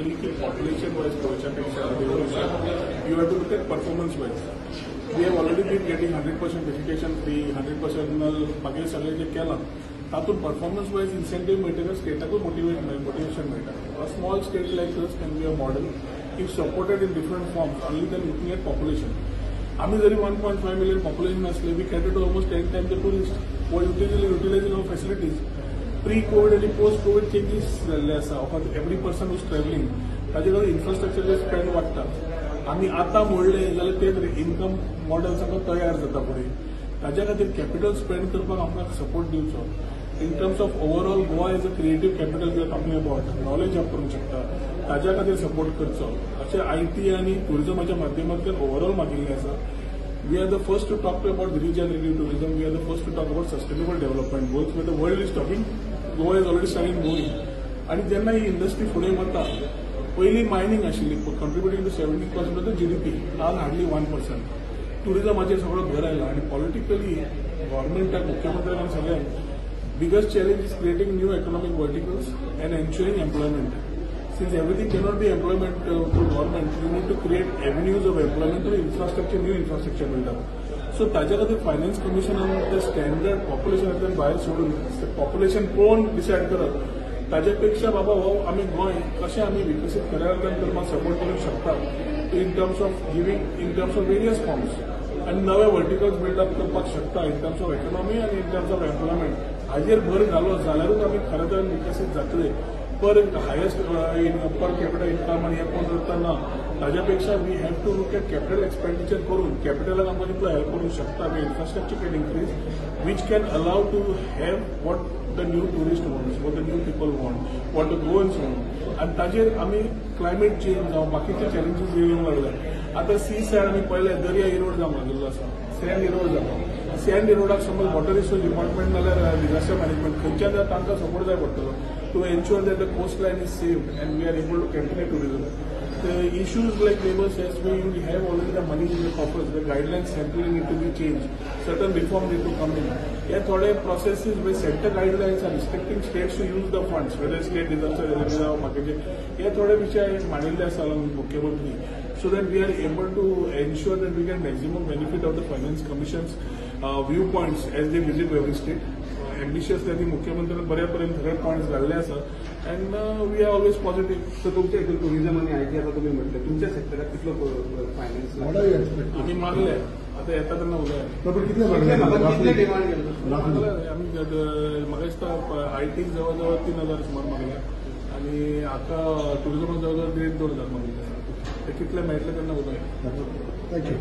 Generally की population wise गोव्यापेक्षा you have to look at performance wise. We have already been getting 100% education free 100% मागीर सगळें जे केलां तातूंत परफॉर्मन्स वाइज इन्सेंटीव मेळटकच स्टेटाकूय मोटिवेशन मेळटा. A small state like this can be a model if supported in different forms only then looking at population. आम्ही जरी 1.5 million population असले we cater to almost 10 times the tourist व utilising of facilities. Pre-COVID आणि post-COVID changes जाल्ले आसा. Of every person whose travelling ताजे खातीर इन्फ्रास्ट्रक्चरचे spend वाडटा. आमी आतां मोडले जाल्यार ते इन्कम मॉडेल सगळो तयार जाता फुडें. ताज्या खातीर कॅपिटल स्पेंड करपाक आमकां सपोर्ट दिवचो. In terms of overall Goa is a creative capital we are talking about. Knowledge up करूंक शकता ताज्या खातीर सपोर्ट करचो. अशें आयटी आनी टुरिजमाच्या माध्यमांतल्यान ओवरऑल मागिल्लें आसा. We are the first to talk about regenerative tourism. We are the first to talk about sustainable development goals where the world is talking. Goa is already starting going. आणि जेन्ना ही industry फुडें वता पयलीं mining आशिल्ली कंट्रिब्युटिंग to 70% of the GDP. आज hardly 1%. टुरिजमाचेर सगळो भर आयला आनी पॉलिटिकली गव्हर्मेंटाक मुख्यमंत्र्यान सगळ्यांक biggest challenge is creating new economic verticals and ensuring employment. Since everything cannot be employment through government, we need to create avenues of employment through infrastructure, new infrastructure build-up. So ताज्या खातीर finance कमिशनान ते standard पॉप्युलेशनांतल्यान भायर सोडून population कोण decide करप ताजे पेक्षा बाबा हो आमी गोंय कशें आमी विकसीत करायला करपाक सपोर्ट करूंक शकता in terms of giving in terms of various forms आनी नवे वर्टिकल्स बिल्डअप करपाक शकता इन टर्म्स ऑफ इकॉनॉमी आनी इन टर्म्स ऑफ एम्प्लॉयमेंट. हाजेर भर घालो जाल्यारूच आमी खरें तर विकसीत जातले. पर हायेस्ट पर कॅपिटल इन्कम आनी हे कोण करतना ताज्यापेक्षा we have to look at capital expenditure करून कॅपिटलाक आमकां तितलो हेल्प करूंक शकता. आमी infrastructure can increase which can allow to have what the new tourist wants what the new people want what the Goans want. आनी ताजेर आमी क्लायमेट चेंज जावं बाकीचे चॅलेंजीस येवंक लागल्यात. आतां सी सायड आमी पळयलें दर्या इरोड जावंक लागलेलो आसा. सँड इरोड जाता. सँड इरोडाक समज वॉटर रिसोर्स डिपार्टमेंट नाल्यार डिझास्टर मॅनेजमेंट खंयच्यान तांकां सपोर्ट जाय पडटलो to ensure that the coastline is saved and we are able to continue tourism. The issues like labor says we have already the money in the coffers. The guidelines centrally need to be changed. Certain reforms need to come in. Here, thode processes where center guidelines are restricting states to use the funds, whether state disaster relief or marketing. Here, thode विषय मांडिल्ले आसा मुख्यमंत्री, so that we are able to ensure that we get maximum benefit of the finance commission's viewpoints as they visit every state. Ambitious त्यांनी मुख्यमंत्र्यांनी बऱ्यापर्यंत सगळे points घाल्ले आसात and we are always positive. So तुमच्या इथून टुरिझम आणि IT आता तुम्ही म्हटलं तुमच्या सेक्टरात कितलो फायनान्स आम्ही मागले आता येता त्यांना उद्या कितले डिमांड केलं आम्ही म्हाका दिसता आयटी जवळजवळ 3,000 सुमार मागले आणि आता टुरिझमाक जवळजवळ 1,500 मागले. ते कितले मेळटले त्यांना उद्या. थँक्यू.